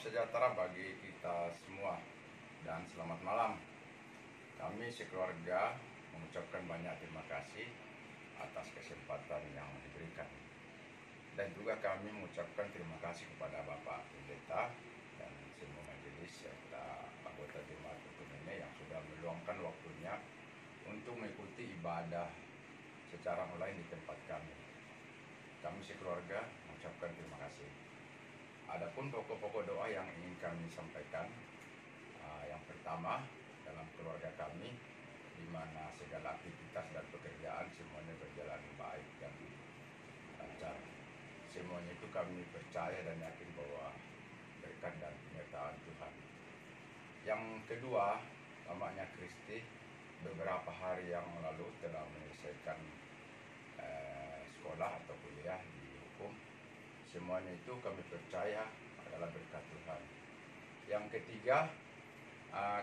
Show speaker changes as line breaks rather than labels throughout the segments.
sejahtera bagi kita semua dan selamat malam. Kami sekeluarga mengucapkan banyak terima kasih atas kesempatan yang diberikan. Dan juga kami mengucapkan terima kasih kepada Bapak Pendeta dan semua majelis serta anggota jemaat hukum ini yang sudah meluangkan waktunya untuk mengikuti ibadah secara online di tempat kami. Kami sekeluarga mengucapkan terima kasih. Adapun pokok-pokok doa yang ingin kami sampaikan, yang pertama dalam keluarga kami, di mana segala aktivitas dan pekerjaan semuanya berjalan baik dan lancar. Semuanya itu kami percaya dan yakin bahwa berkat dan penyertaan Tuhan. Yang kedua, namanya Kristi beberapa hari yang lalu telah menyelesaikan sekolah atau kuliah di hukum. Semuanya itu kami percaya adalah berkat Tuhan. Yang ketiga,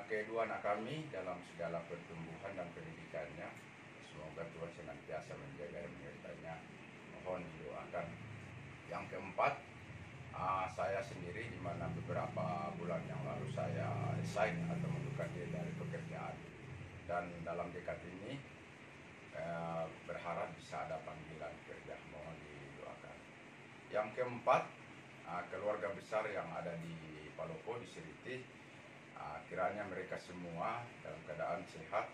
kedua anak kami dalam segala pertumbuhan dan pendidikannya. Semoga Tuhan senantiasa menjaga dan menyertainya. Mohon didoakan. Yang keempat, saya sendiri di mana beberapa bulan yang lalu saya resign atau mengundurkan diri dari pekerjaan. Dan dalam dekat ini berharap bisa ada panggilan kerja. Mohon didoakan. Yang keempat, keluarga besar yang ada di Palopo, di Siriti, kiranya mereka semua dalam keadaan sehat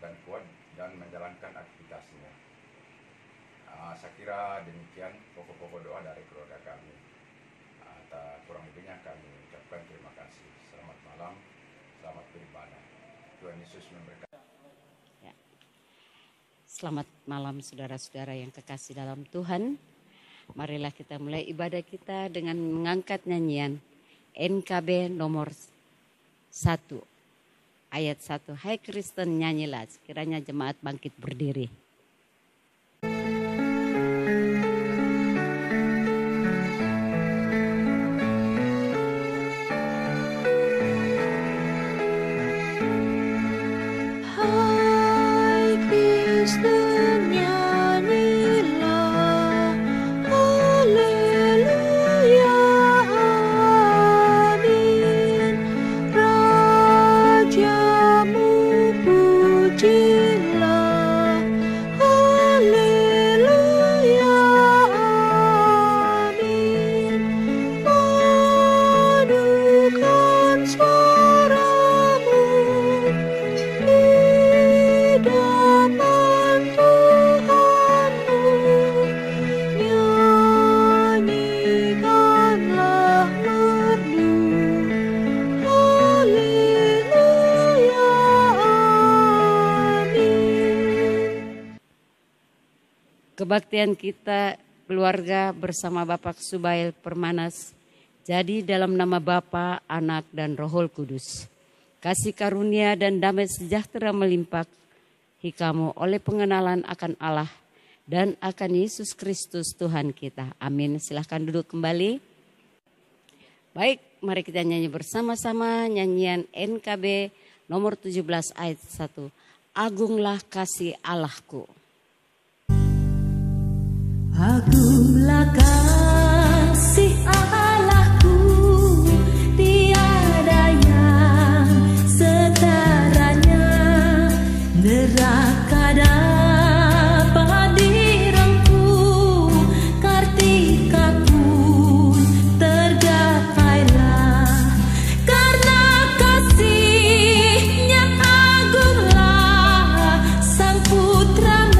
dan kuat dan menjalankan aktivitasnya. Saya kira demikian pokok-pokok doa dari keluarga kami. Kurang lebihnya kami ucapkan terima kasih. Selamat malam, selamat beribadah. Tuhan Yesus memberkati.
Selamat malam saudara-saudara yang kekasih dalam Tuhan. Marilah kita mulai ibadah kita dengan mengangkat nyanyian NKB nomor 1 ayat 1. Hai Kristen nyanyilah, sekiranya jemaat bangkit berdiri. Kebaktian kita keluarga bersama Bapak Subail Permanas jadi dalam nama Bapa, Anak dan Roh Kudus. Kasih karunia dan damai sejahtera melimpah kamu oleh pengenalan akan Allah dan akan Yesus Kristus Tuhan kita. Amin. Silahkan duduk kembali. Baik, mari kita nyanyi bersama-sama nyanyian NKB nomor 17 ayat 1. Agunglah kasih Allahku.
Agunglah kasih Allahku, tiada yang setaranya, neraka dapat direngkuh, kartika pun tergapailah, karena kasih-Nya agunglah Sang Putra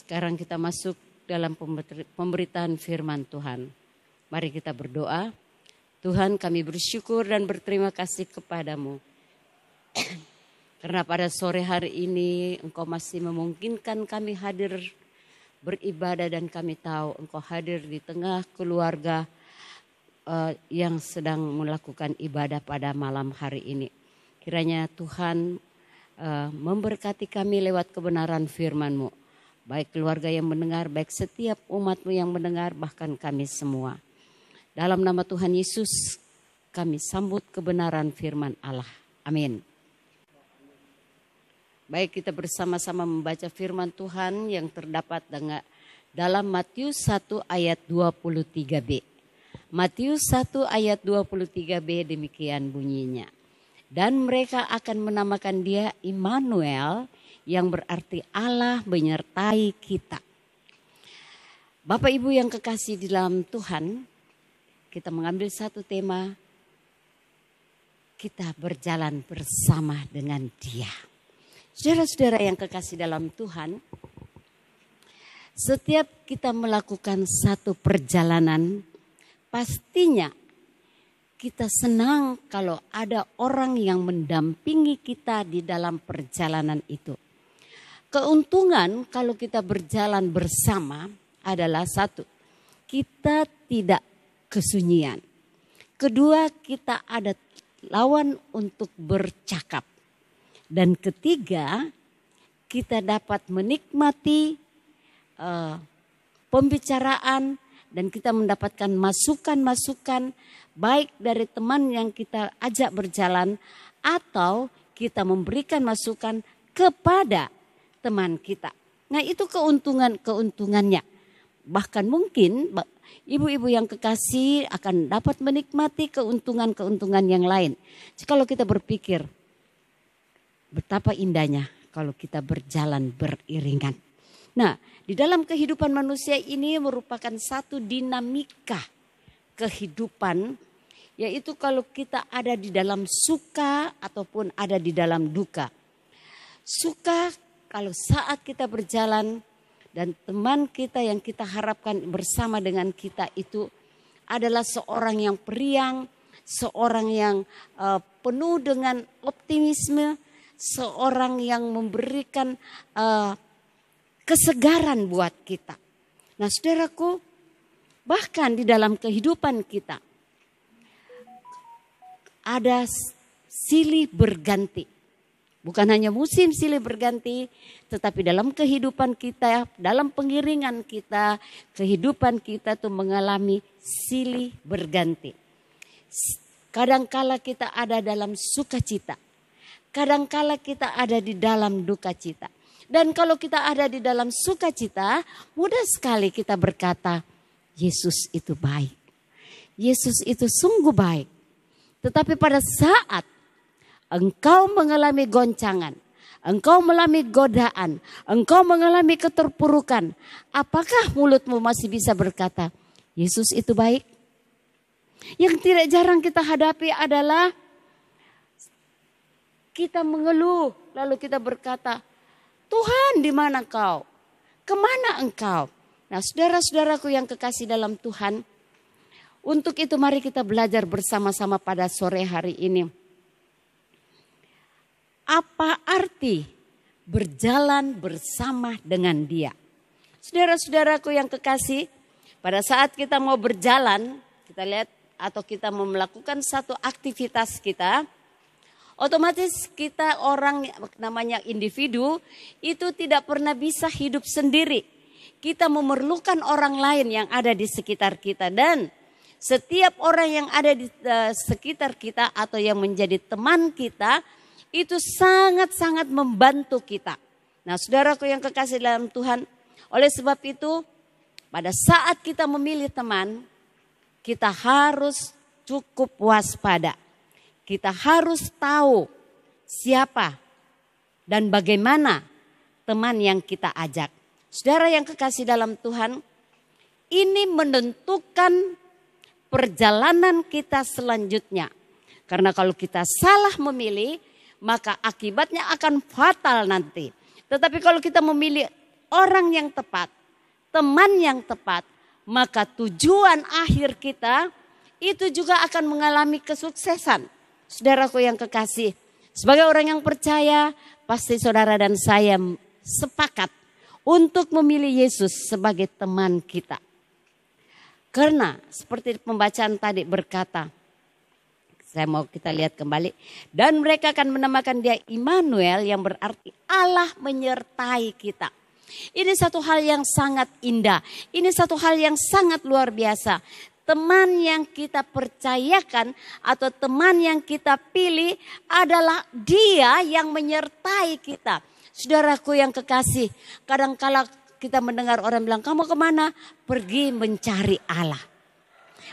Sekarang kita masuk dalam pemberitaan firman Tuhan. Mari kita berdoa. Tuhan, kami bersyukur dan berterima kasih kepadamu. Karena pada sore hari ini Engkau masih memungkinkan kami hadir beribadah dan kami tahu Engkau hadir di tengah keluarga yang sedang melakukan ibadah pada malam hari ini. Kiranya Tuhan memberkati kami lewat kebenaran firman-Mu. Baik keluarga yang mendengar, baik setiap umat-Mu yang mendengar, bahkan kami semua. Dalam nama Tuhan Yesus kami sambut kebenaran firman Allah. Amin. Baik, kita bersama-sama membaca firman Tuhan yang terdapat dalam Matius 1 ayat 23b. Matius 1 ayat 23b demikian bunyinya. Dan mereka akan menamakan dia Immanuel, yang berarti Allah menyertai kita. Bapak Ibu yang kekasih di dalam Tuhan, kita mengambil satu tema, kita berjalan bersama dengan Dia. Saudara-saudara yang kekasih dalam Tuhan, setiap kita melakukan satu perjalanan, pastinya kita senang kalau ada orang yang mendampingi kita di dalam perjalanan itu. Keuntungan kalau kita berjalan bersama adalah satu, kita tidak kesunyian. Kedua, kita ada lawan untuk bercakap. Dan ketiga, kita dapat menikmati pembicaraan dan kita mendapatkan masukan-masukan baik dari teman yang kita ajak berjalan atau kita memberikan masukan kepada teman kita. Nah, itu keuntungannya. Bahkan mungkin ibu-ibu yang kekasih akan dapat menikmati keuntungan yang lain. Kalau kita berpikir, betapa indahnya kalau kita berjalan beriringan. Nah, di dalam kehidupan manusia ini merupakan satu dinamika kehidupan, yaitu kalau kita ada di dalam suka ataupun ada di dalam duka. Suka kalau saat kita berjalan dan teman kita yang kita harapkan bersama dengan kita itu adalah seorang yang periang, seorang yang penuh dengan optimisme, seorang yang memberikan kesegaran buat kita. Nah, saudaraku, bahkan di dalam kehidupan kita ada silih berganti. Bukan hanya musim silih berganti, tetapi dalam kehidupan kita, dalam pengiringan kita, kehidupan kita tuh mengalami silih berganti. Kadangkala kita ada dalam sukacita, kadangkala kita ada di dalam duka cita. Dan kalau kita ada di dalam sukacita, mudah sekali kita berkata, Yesus itu baik. Yesus itu sungguh baik. Tetapi pada saat engkau mengalami goncangan, engkau mengalami godaan, engkau mengalami keterpurukan, apakah mulutmu masih bisa berkata, Yesus itu baik? Yang tidak jarang kita hadapi adalah kita mengeluh, lalu kita berkata, Tuhan di mana Engkau? Kemana Engkau? Nah, saudara-saudaraku yang kekasih dalam Tuhan, untuk itu mari kita belajar bersama-sama pada sore hari ini. Apa arti berjalan bersama dengan Dia? Saudara-saudaraku yang kekasih, pada saat kita mau berjalan, kita lihat atau kita mau melakukan satu aktivitas kita, otomatis kita orang namanya individu itu tidak pernah bisa hidup sendiri. Kita memerlukan orang lain yang ada di sekitar kita, dan setiap orang yang ada di sekitar kita atau yang menjadi teman kita itu sangat-sangat membantu kita. Nah, saudaraku yang kekasih dalam Tuhan, oleh sebab itu pada saat kita memilih teman, kita harus cukup waspada. Kita harus tahu siapa dan bagaimana teman yang kita ajak. Saudara yang kekasih dalam Tuhan, ini menentukan perjalanan kita selanjutnya. Karena kalau kita salah memilih, maka akibatnya akan fatal nanti. Tetapi kalau kita memilih orang yang tepat, teman yang tepat, maka tujuan akhir kita itu juga akan mengalami kesuksesan. Saudaraku yang kekasih, Sebagai orang yang percaya, pasti saudara dan saya sepakat untuk memilih Yesus sebagai teman kita. Karena seperti pembacaan tadi berkata, saya mau kita lihat kembali. Dan mereka akan menamakan dia Immanuel, yang berarti Allah menyertai kita. Ini satu hal yang sangat indah. Ini satu hal yang sangat luar biasa. Teman yang kita percayakan atau teman yang kita pilih adalah dia yang menyertai kita. Saudaraku yang kekasih, kadangkala kita mendengar orang bilang, kamu kemana? Pergi mencari Allah.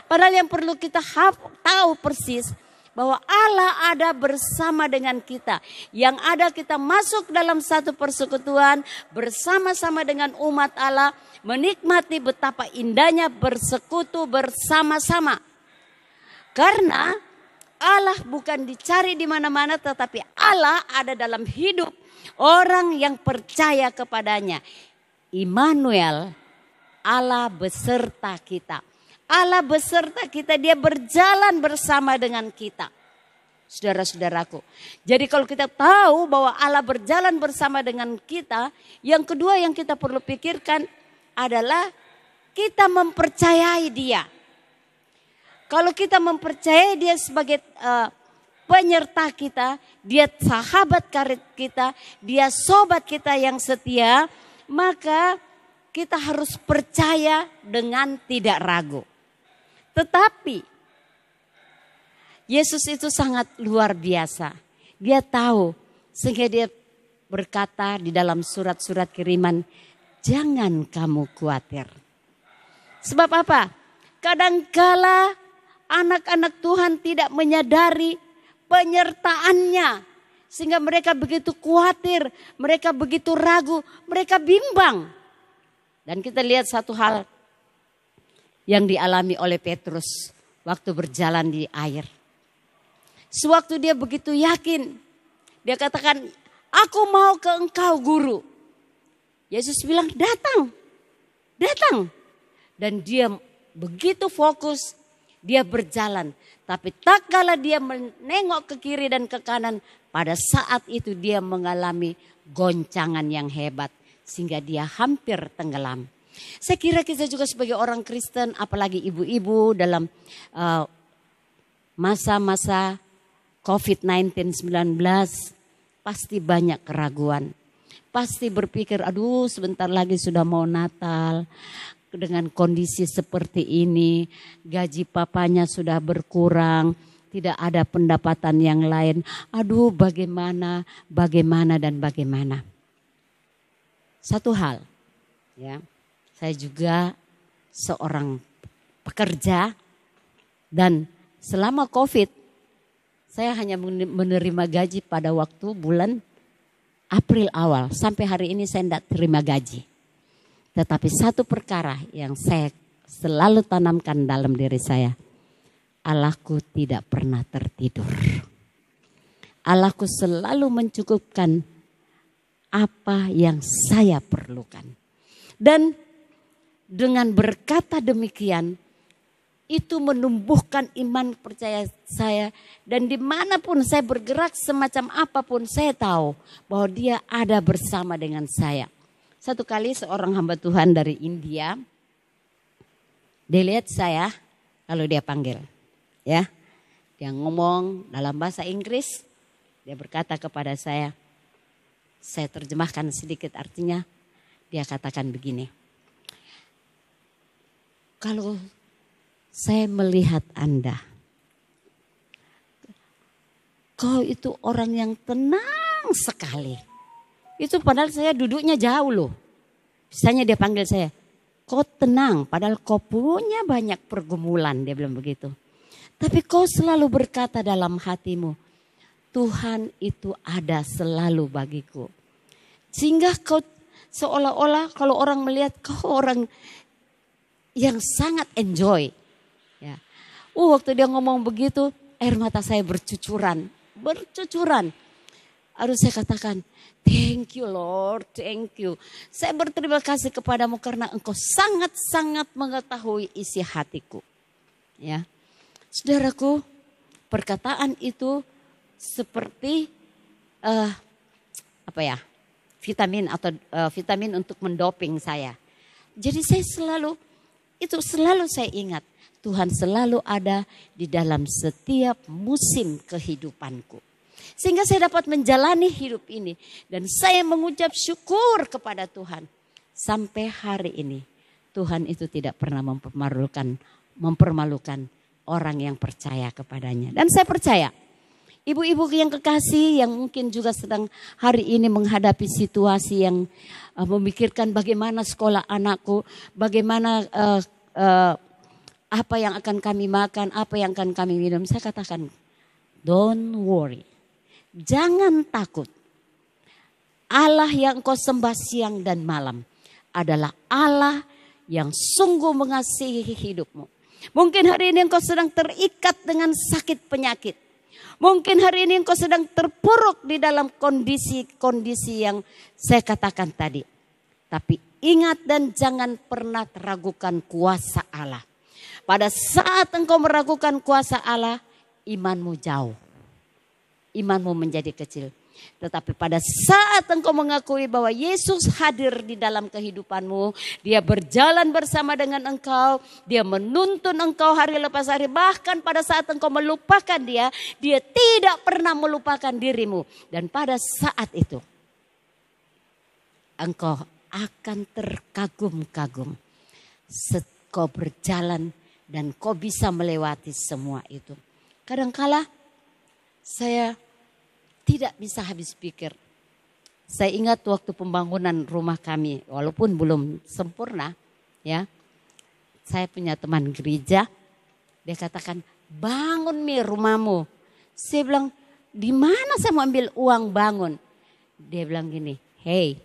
Padahal yang perlu kita tahu persis bahwa Allah ada bersama dengan kita. Yang ada kita masuk dalam satu persekutuan bersama-sama dengan umat Allah. Menikmati betapa indahnya bersekutu bersama-sama. Karena Allah bukan dicari di mana-mana, tetapi Allah ada dalam hidup orang yang percaya kepadanya. Immanuel, Allah beserta kita. Allah beserta kita, dia berjalan bersama dengan kita. Saudara-saudaraku. Jadi kalau kita tahu bahwa Allah berjalan bersama dengan kita, yang kedua yang kita perlu pikirkan adalah kita mempercayai dia. Kalau kita mempercayai dia sebagai penyerta kita, dia sahabat karib kita, dia sobat kita yang setia, maka kita harus percaya dengan tidak ragu. Tetapi Yesus itu sangat luar biasa. Dia tahu sehingga dia berkata di dalam surat-surat kiriman, jangan kamu khawatir. Sebab apa? Kadangkala anak-anak Tuhan tidak menyadari penyertaannya. Sehingga mereka begitu khawatir, mereka begitu ragu, mereka bimbang. Dan kita lihat satu hal yang dialami oleh Petrus waktu berjalan di air. Sewaktu dia begitu yakin, dia katakan, aku mau ke engkau guru. Yesus bilang, datang, datang. Dan dia begitu fokus, dia berjalan. Tapi tak kala dia menengok ke kiri dan ke kanan, pada saat itu dia mengalami goncangan yang hebat. Sehingga dia hampir tenggelam. Saya kira kita juga sebagai orang Kristen, apalagi ibu-ibu dalam masa-masa COVID-19, pasti banyak keraguan. Pasti berpikir, aduh sebentar lagi sudah mau Natal. Dengan kondisi seperti ini, gaji papanya sudah berkurang, tidak ada pendapatan yang lain. Aduh bagaimana dan bagaimana. Satu hal, ya, saya juga seorang pekerja dan selama COVID, saya hanya menerima gaji pada waktu bulan April awal. Sampai hari ini saya tidak terima gaji. Tetapi satu perkara yang saya selalu tanamkan dalam diri saya. Allahku tidak pernah tertidur. Allahku selalu mencukupkan apa yang saya perlukan. Dan dengan berkata demikian, itu menumbuhkan iman percaya saya. Dan dimanapun saya bergerak semacam apapun, saya tahu bahwa dia ada bersama dengan saya. Satu kali seorang hamba Tuhan dari India, dia lihat saya lalu dia panggil. Ya, dia ngomong dalam bahasa Inggris, dia berkata kepada saya terjemahkan sedikit artinya, dia katakan begini. Kalau saya melihat Anda, kau itu orang yang tenang sekali. Itu padahal saya duduknya jauh loh. Misalnya dia panggil saya, kau tenang padahal kau punya banyak pergumulan, dia bilang begitu. Tapi kau selalu berkata dalam hatimu, Tuhan itu ada selalu bagiku. Sehingga kau seolah-olah kalau orang melihat kau orang yang sangat enjoy. Ya. Waktu dia ngomong begitu, air mata saya bercucuran. Harus saya katakan, thank you Lord, thank you. Saya berterima kasih kepadamu karena engkau sangat-sangat mengetahui isi hatiku. Ya, saudaraku, perkataan itu seperti vitamin atau vitamin untuk mendoping saya. Jadi saya selalu saya ingat, Tuhan selalu ada di dalam setiap musim kehidupanku. Sehingga saya dapat menjalani hidup ini. Dan saya mengucap syukur kepada Tuhan. Sampai hari ini Tuhan itu tidak pernah mempermalukan orang yang percaya kepadanya. Dan saya percaya ibu-ibu yang kekasih yang mungkin juga sedang hari ini menghadapi situasi yang memikirkan bagaimana sekolah anakku, bagaimana apa yang akan kami makan, apa yang akan kami minum. Saya katakan, don't worry. Jangan takut. Allah yang kau sembah siang dan malam adalah Allah yang sungguh mengasihi hidupmu. Mungkin hari ini engkau sedang terikat dengan sakit penyakit. Mungkin hari ini engkau sedang terpuruk di dalam kondisi-kondisi yang saya katakan tadi. Tapi ingat dan jangan pernah ragukan kuasa Allah. Pada saat engkau meragukan kuasa Allah, imanmu jauh. Imanmu menjadi kecil. Tetapi pada saat engkau mengakui bahwa Yesus hadir di dalam kehidupanmu, dia berjalan bersama dengan engkau, dia menuntun engkau hari lepas hari, bahkan pada saat engkau melupakan dia tidak pernah melupakan dirimu. Dan pada saat itu, engkau akan terkagum-kagum. Kau berjalan dan kau bisa melewati semua itu. Kadangkala saya tidak bisa habis pikir. Saya ingat waktu pembangunan rumah kami, walaupun belum sempurna, ya. Saya punya teman gereja, dia katakan, bangun Mi rumahmu. Saya bilang, di mana saya mau ambil uang bangun? Dia bilang gini, hey,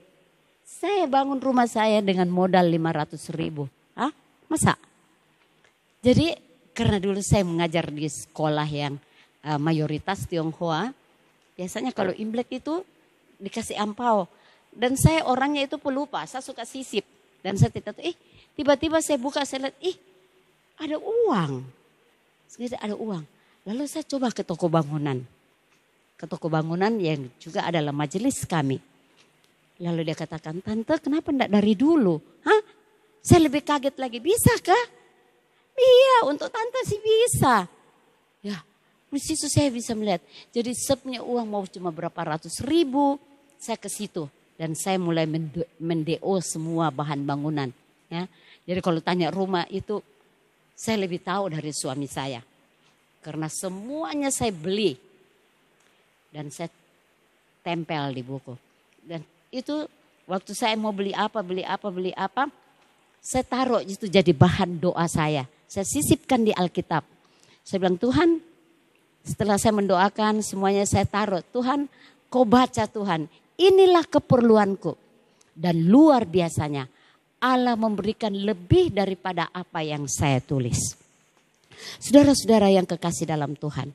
saya bangun rumah saya dengan modal 500.000. Hah? Masa? Jadi karena dulu saya mengajar di sekolah yang mayoritas Tionghoa, biasanya kalau Imlek itu dikasih ampau. Dan saya orangnya itu pelupa, saya suka sisip. Dan saya tidak tahu, tiba-tiba saya buka, saya lihat, ada uang. Sebenarnya ada uang. Lalu saya coba ke toko bangunan. Ke toko bangunan yang juga adalah majelis kami. Lalu dia katakan, tante kenapa enggak dari dulu? Hah? Saya lebih kaget lagi, bisa kah? Iya, untuk tante sih bisa. Ya. Di situ saya bisa melihat. Jadi sepnya uang mau cuma berapa ratus ribu. Saya ke situ. Dan saya mulai mendeo semua bahan bangunan. Ya. Jadi kalau tanya rumah itu. Saya lebih tahu dari suami saya. Karena semuanya saya beli. Dan saya tempel di buku. Dan itu waktu saya mau beli apa. Saya taruh itu jadi bahan doa saya. Saya sisipkan di Alkitab. Saya bilang Tuhan. Setelah saya mendoakan semuanya saya taruh. Tuhan kau baca Tuhan. Inilah keperluanku. Dan luar biasanya Allah memberikan lebih daripada apa yang saya tulis. Saudara-saudara yang kekasih dalam Tuhan.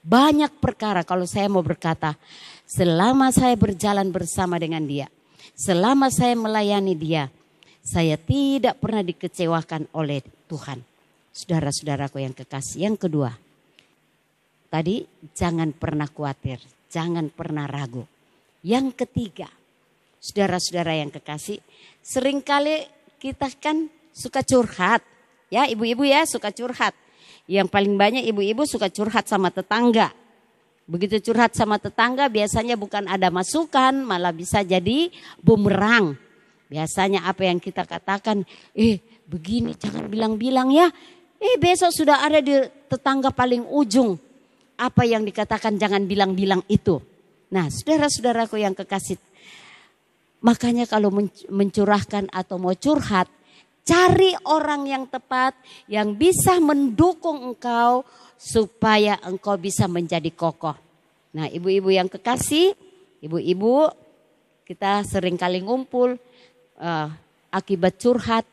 Banyak perkara kalau saya mau berkata. Selama saya berjalan bersama dengan dia. Selama saya melayani dia. Saya tidak pernah dikecewakan oleh Tuhan. Saudara-saudaraku yang kekasih. Yang kedua. Tadi jangan pernah khawatir, jangan pernah ragu. Yang ketiga, saudara-saudara yang kekasih, seringkali kita kan suka curhat. Ya ibu-ibu ya suka curhat. Yang paling banyak ibu-ibu suka curhat sama tetangga. Begitu curhat sama tetangga biasanya bukan ada masukan, malah bisa jadi bumerang. Biasanya apa yang kita katakan, begini jangan bilang-bilang ya. Besok sudah ada di tetangga paling ujung. Apa yang dikatakan jangan bilang-bilang itu. Nah saudara-saudaraku yang kekasih. Makanya kalau mencurahkan atau mau curhat. Cari orang yang tepat. Yang bisa mendukung engkau. Supaya engkau bisa menjadi kokoh. Nah ibu-ibu yang kekasih. Ibu-ibu kita sering kali ngumpul. Akibat curhat.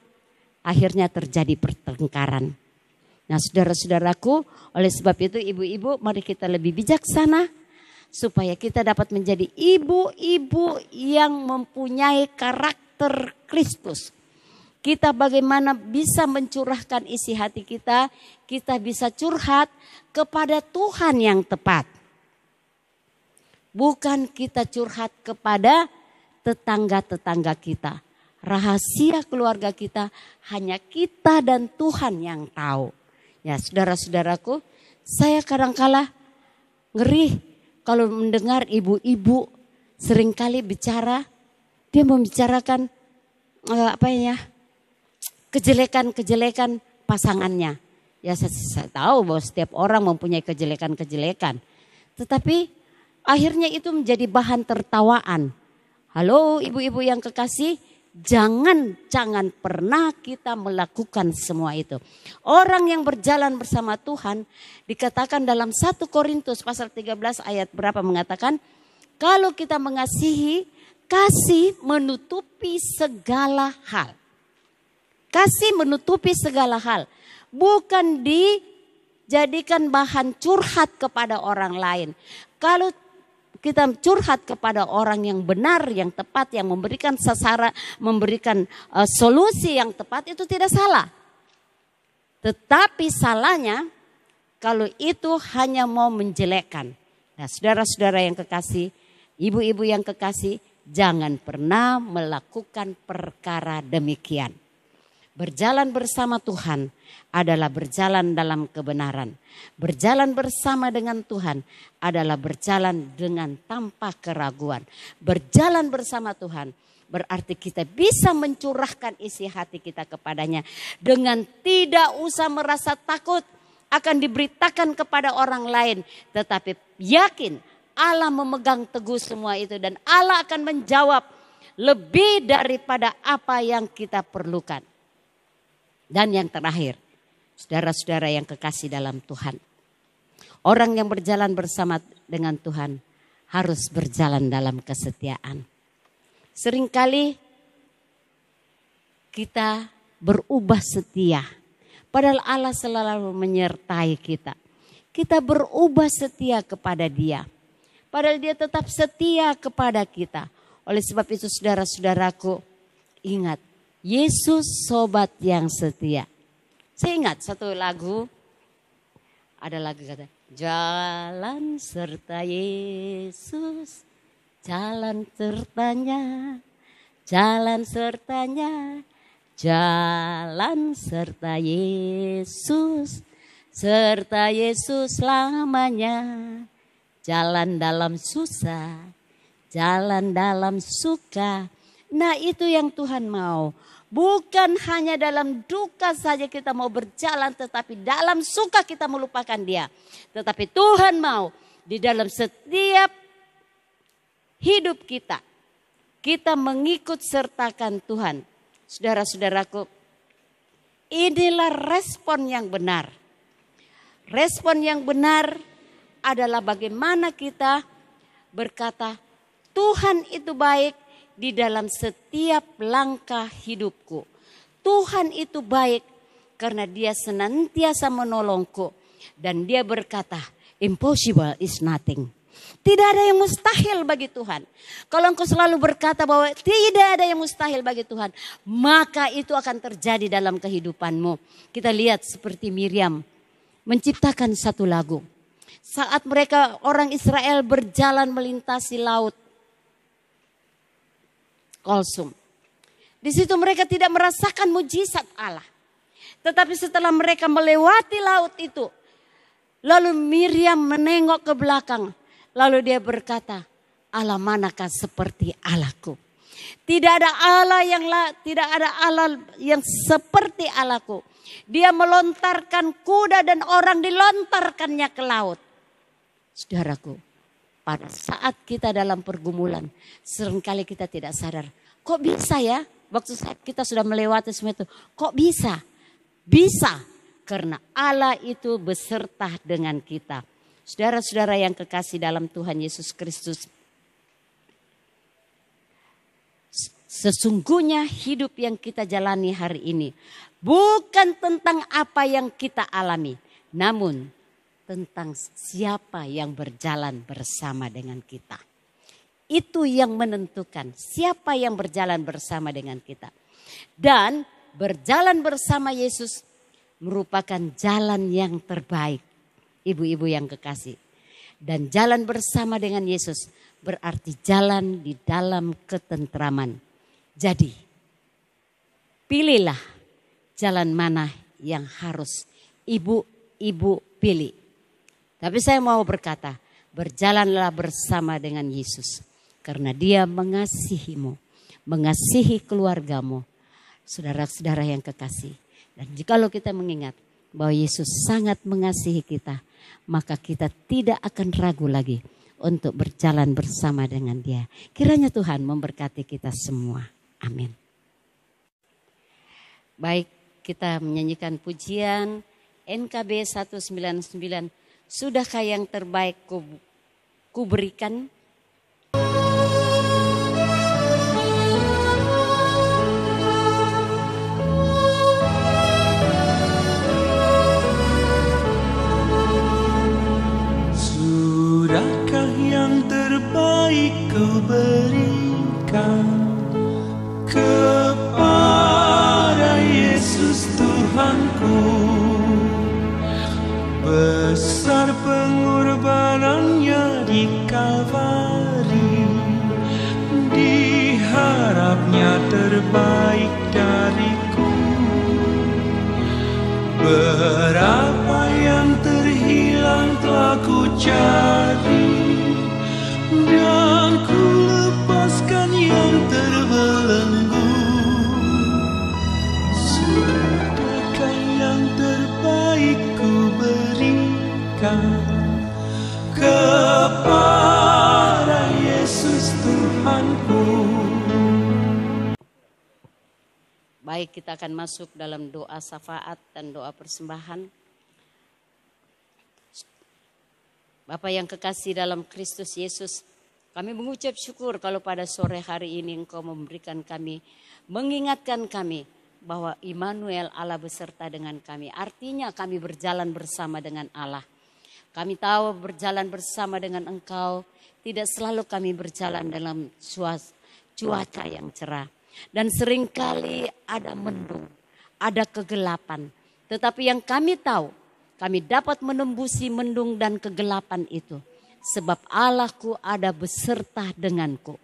Akhirnya terjadi pertengkaran. Nah saudara-saudaraku, oleh sebab itu ibu-ibu mari kita lebih bijaksana. Supaya kita dapat menjadi ibu-ibu yang mempunyai karakter Kristus. Kita bagaimana bisa mencurahkan isi hati kita. Kita bisa curhat kepada Tuhan yang tepat. Bukan kita curhat kepada tetangga-tetangga kita. Rahasia keluarga kita hanya kita dan Tuhan yang tahu. Ya saudara-saudaraku, saya kadang-kala ngeri kalau mendengar ibu-ibu seringkali bicara, dia membicarakan kejelekan-kejelekan pasangannya. Ya saya tahu bahwa setiap orang mempunyai kejelekan-kejelekan. Tetapi akhirnya itu menjadi bahan tertawaan. Halo ibu-ibu yang kekasih, jangan pernah kita melakukan semua itu. Orang yang berjalan bersama Tuhan dikatakan dalam 1 Korintus pasal 13 ayat berapa mengatakan, kalau kita mengasihi, kasih menutupi segala hal. Kasih menutupi segala hal. Bukan dijadikan bahan curhat kepada orang lain. Kalau kita curhat kepada orang yang benar, yang tepat, yang memberikan sasaran, memberikan solusi yang tepat, itu tidak salah. Tetapi salahnya kalau itu hanya mau menjelekkan. Nah, saudara-saudara yang kekasih, ibu-ibu yang kekasih, jangan pernah melakukan perkara demikian. Berjalan bersama Tuhan adalah berjalan dalam kebenaran. Berjalan bersama dengan Tuhan adalah berjalan dengan tanpa keraguan. Berjalan bersama Tuhan berarti kita bisa mencurahkan isi hati kita kepadanya. Dengan tidak usah merasa takut akan diberitakan kepada orang lain. Tetapi yakin Allah memegang teguh semua itu. Dan Allah akan menjawab lebih daripada apa yang kita perlukan. Dan yang terakhir, saudara-saudara yang kekasih dalam Tuhan. Orang yang berjalan bersama dengan Tuhan harus berjalan dalam kesetiaan. Seringkali kita berubah setia. Padahal Allah selalu menyertai kita. Kita berubah setia kepada Dia. Padahal Dia tetap setia kepada kita. Oleh sebab itu saudara-saudaraku, ingat. Yesus sobat yang setia. Saya ingat satu lagu. Ada lagu kata, jalan serta Yesus, jalan sertanya, jalan sertanya, jalan serta Yesus, serta Yesus lamanya. Jalan dalam susah, jalan dalam suka. Nah itu yang Tuhan mau. Bukan hanya dalam duka saja kita mau berjalan, tetapi dalam suka kita melupakan Dia. Tetapi Tuhan mau di dalam setiap hidup kita, kita mengikut sertakan Tuhan. Saudara-saudaraku, inilah respon yang benar. Respon yang benar adalah bagaimana kita berkata, Tuhan itu baik. Di dalam setiap langkah hidupku. Tuhan itu baik karena Dia senantiasa menolongku. Dan Dia berkata, impossible is nothing. Tidak ada yang mustahil bagi Tuhan. Kalau engkau selalu berkata bahwa tidak ada yang mustahil bagi Tuhan, maka itu akan terjadi dalam kehidupanmu. Kita lihat seperti Miriam menciptakan satu lagu. Saat mereka orang Israel berjalan melintasi laut Kulsum. Di situ mereka tidak merasakan mujizat Allah. Tetapi setelah mereka melewati laut itu, lalu Miriam menengok ke belakang. Lalu dia berkata, Allah manakah seperti Allahku? Tidak ada Allah yang seperti Allahku. Dia melontarkan kuda dan orang dilontarkannya ke laut. Saudaraku, pada saat kita dalam pergumulan, seringkali kita tidak sadar. Kok bisa ya? Waktu kita sudah melewati semua itu. Kok bisa? Bisa. Karena Allah itu beserta dengan kita. Saudara-saudara yang kekasih dalam Tuhan Yesus Kristus. Sesungguhnya hidup yang kita jalani hari ini. Bukan tentang apa yang kita alami. Namun tentang siapa yang berjalan bersama dengan kita. Itu yang menentukan siapa yang berjalan bersama dengan kita. Dan berjalan bersama Yesus merupakan jalan yang terbaik. Ibu-ibu yang kekasih. Dan jalan bersama dengan Yesus berarti jalan di dalam ketentraman. Jadi pilihlah jalan mana yang harus ibu-ibu pilih. Tapi saya mau berkata, berjalanlah bersama dengan Yesus. Karena dia mengasihimu, mengasihi keluargamu. Saudara-saudara yang kekasih. Dan jikalau kita mengingat bahwa Yesus sangat mengasihi kita, maka kita tidak akan ragu lagi untuk berjalan bersama dengan dia. Kiranya Tuhan memberkati kita semua. Amin. Baik, kita menyanyikan pujian NKB 199. Sudahkah yang terbaik ku berikan?
Sudahkah yang terbaik ku berikan kepada Yesus Tuhanku? Besar pengorbanannya di Kalvari, diharapnya terbaik dariku. Berapa yang terhilang telah ku cari, dan ku lepaskan yang terbelenggu. Sudahkah yang terbaik ku berikan kepada Yesus Tuhanku?
Baik, kita akan masuk dalam doa syafaat dan doa persembahan. Bapa yang kekasih dalam Kristus Yesus, kami mengucap syukur kalau pada sore hari ini Engkau memberikan kami, mengingatkan kami bahwa Immanuel, Allah beserta dengan kami. Artinya kami berjalan bersama dengan Allah. Kami tahu berjalan bersama dengan Engkau, tidak selalu kami berjalan dalam cuaca yang cerah. Dan seringkali ada mendung, ada kegelapan. Tetapi yang kami tahu, kami dapat menembusi mendung dan kegelapan itu. Sebab Allahku ada beserta denganku.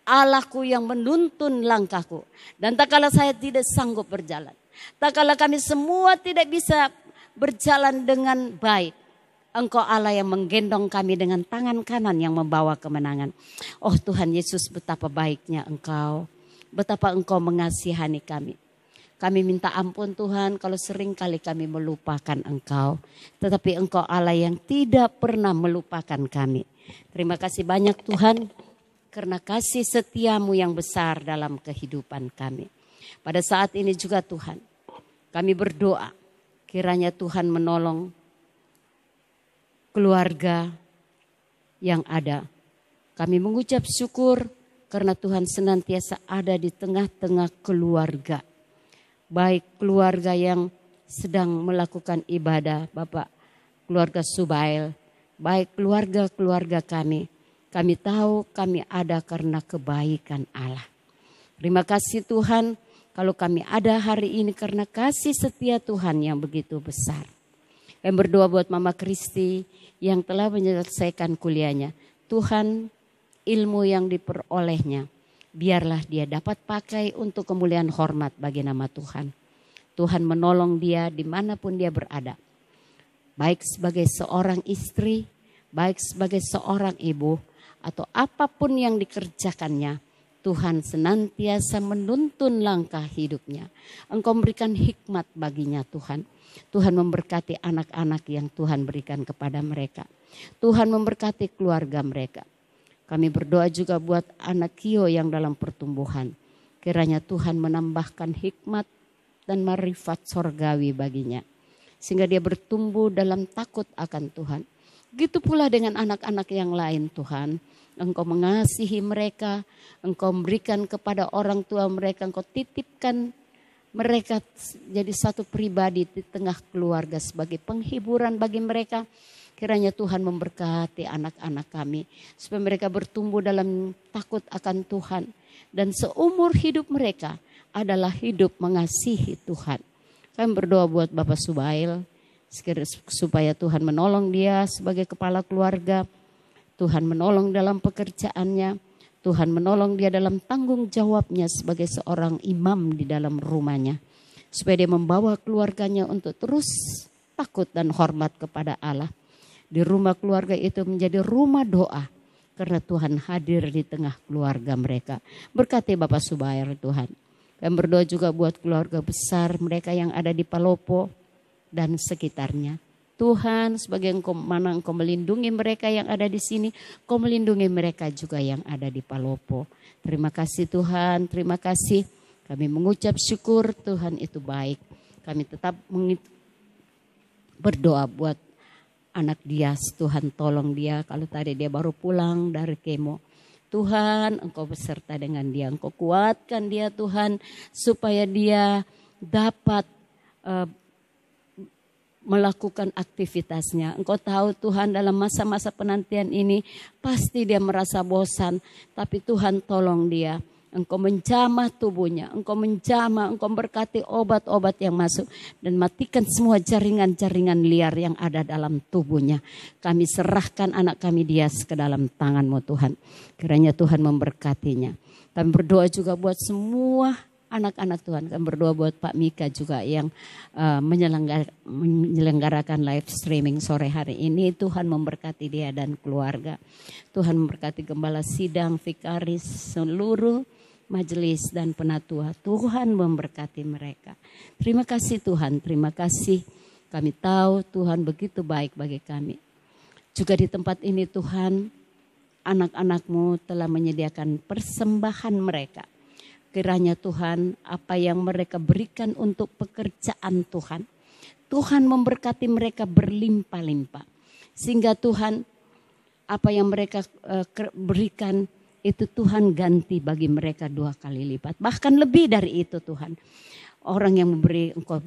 Allahku yang menuntun langkahku. Dan tak kala saya tidak sanggup berjalan, tak kala kami semua tidak bisa berjalan dengan baik, Engkau Allah yang menggendong kami dengan tangan kanan yang membawa kemenangan. Oh Tuhan Yesus, betapa baiknya Engkau. Betapa Engkau mengasihani kami. Kami minta ampun Tuhan kalau sering kali kami melupakan Engkau. Tetapi Engkau Allah yang tidak pernah melupakan kami. Terima kasih banyak Tuhan karena kasih setiamu yang besar dalam kehidupan kami. Pada saat ini juga Tuhan, kami berdoa kiranya Tuhan menolong keluarga yang ada. Kami mengucap syukur karena Tuhan senantiasa ada di tengah-tengah keluarga. Baik keluarga yang sedang melakukan ibadah, Bapak, keluarga Subail, baik keluarga-keluarga kami. Kami tahu kami ada karena kebaikan Allah. Terima kasih Tuhan kalau kami ada hari ini karena kasih setia Tuhan yang begitu besar. Kami berdoa buat Mama Kristi yang telah menyelesaikan kuliahnya. Tuhan, ilmu yang diperolehnya, biarlah dia dapat pakai untuk kemuliaan hormat bagi nama Tuhan. Tuhan menolong dia dimanapun dia berada. Baik sebagai seorang istri, baik sebagai seorang ibu, atau apapun yang dikerjakannya, Tuhan senantiasa menuntun langkah hidupnya. Engkau memberikan hikmat baginya Tuhan. Tuhan memberkati anak-anak yang Tuhan berikan kepada mereka. Tuhan memberkati keluarga mereka. Kami berdoa juga buat anak Kio yang dalam pertumbuhan. Kiranya Tuhan menambahkan hikmat dan marifat sorgawi baginya. Sehingga dia bertumbuh dalam takut akan Tuhan. Begitu pula dengan anak-anak yang lain Tuhan. Engkau mengasihi mereka. Engkau memberikan kepada orang tua mereka. Engkau titipkan mereka jadi satu pribadi di tengah keluarga sebagai penghiburan bagi mereka. Kiranya Tuhan memberkati anak-anak kami supaya mereka bertumbuh dalam takut akan Tuhan. Dan seumur hidup mereka adalah hidup mengasihi Tuhan. Kami berdoa buat Bapak Subail supaya Tuhan menolong dia sebagai kepala keluarga, Tuhan menolong dalam pekerjaannya, Tuhan menolong dia dalam tanggung jawabnya sebagai seorang imam di dalam rumahnya. Supaya dia membawa keluarganya untuk terus takut dan hormat kepada Allah. Di rumah keluarga itu menjadi rumah doa. Karena Tuhan hadir di tengah keluarga mereka. Berkati Bapak Subair Tuhan. Dan berdoa juga buat keluarga besar mereka yang ada di Palopo dan sekitarnya. Tuhan, sebagai mana Engkau melindungi mereka yang ada di sini, Engkau melindungi mereka juga yang ada di Palopo. Terima kasih Tuhan, terima kasih. Kami mengucap syukur Tuhan itu baik. Kami tetap berdoa buat anak Dias, Tuhan tolong dia. Kalau tadi dia baru pulang dari kemo, Tuhan Engkau beserta dengan dia. Engkau kuatkan dia Tuhan, supaya dia dapat melakukan aktivitasnya. Engkau tahu Tuhan, dalam masa-masa penantian ini pasti dia merasa bosan. Tapi Tuhan tolong dia. Engkau menjamah tubuhnya, Engkau menjamah, Engkau berkati obat-obat yang masuk. Dan matikan semua jaringan-jaringan liar yang ada dalam tubuhnya. Kami serahkan anak kami Dias ke dalam tangan-Mu Tuhan. Kiranya Tuhan memberkatinya. Kami berdoa juga buat semua anak-anak Tuhan. Kami berdoa buat Pak Mika juga yang menyelenggarakan live streaming sore hari ini. Tuhan memberkati dia dan keluarga. Tuhan memberkati gembala sidang, vikaris, seluruh majelis dan penatua. Tuhan memberkati mereka. Terima kasih Tuhan, terima kasih. Kami tahu Tuhan begitu baik bagi kami. Juga di tempat ini Tuhan, anak-anak-Mu telah menyediakan persembahan mereka. Kiranya Tuhan, apa yang mereka berikan untuk pekerjaan Tuhan, Tuhan memberkati mereka berlimpah-limpah. Sehingga Tuhan, apa yang mereka berikan itu Tuhan ganti bagi mereka 2 kali lipat. Bahkan lebih dari itu Tuhan. Orang yang memberi Engkau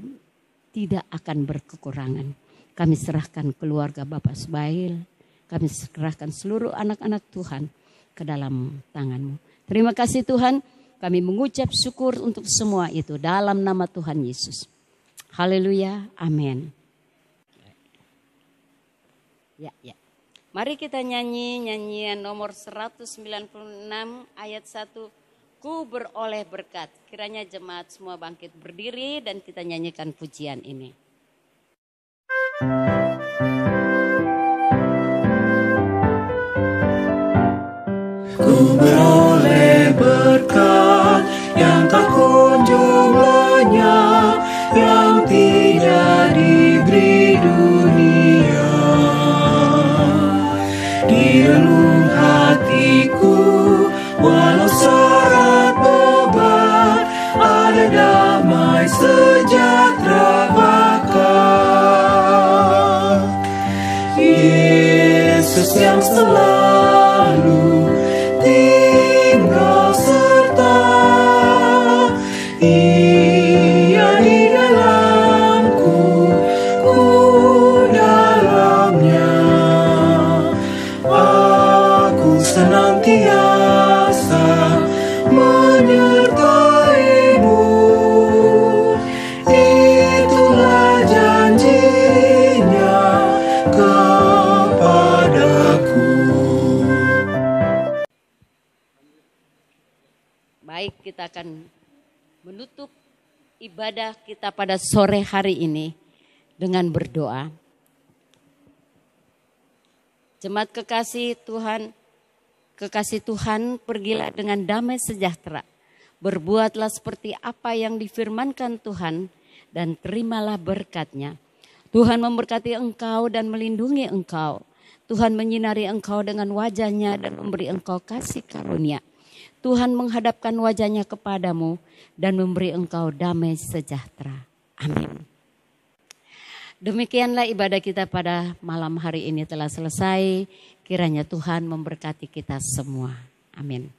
tidak akan berkekurangan. Kami serahkan keluarga Bapak Subail. Kami serahkan seluruh anak-anak Tuhan ke dalam tangan-Mu. Terima kasih Tuhan. Kami mengucap syukur untuk semua itu dalam nama Tuhan Yesus. Haleluya, amin. Ya. Mari kita nyanyi nyanyian nomor 196 ayat 1. Ku beroleh berkat. Kiranya jemaat semua bangkit berdiri dan kita nyanyikan pujian ini.
Ku beroleh berkat yang tak kunjung lenyap, yang tidak diberi dunia. Di relung hatiku, walau syarat beban, ada damai sejahtera bakal. Yesus yang selalu tinggal serta, Ia di dalamku, ku dalamnya. Aku senantiasa menyertai-Mu, itulah janjinya kepadaku.
Baik, kita akan menutup ibadah kita pada sore hari ini dengan berdoa. Jemaat kekasih Tuhan, pergilah dengan damai sejahtera. Berbuatlah seperti apa yang difirmankan Tuhan dan terimalah berkat-Nya. Tuhan memberkati engkau dan melindungi engkau. Tuhan menyinari engkau dengan wajah-Nya dan memberi engkau kasih karunia. Tuhan menghadapkan wajah-Nya kepadamu dan memberi engkau damai sejahtera. Amin. Demikianlah ibadah kita pada malam hari ini telah selesai. Kiranya Tuhan memberkati kita semua. Amin.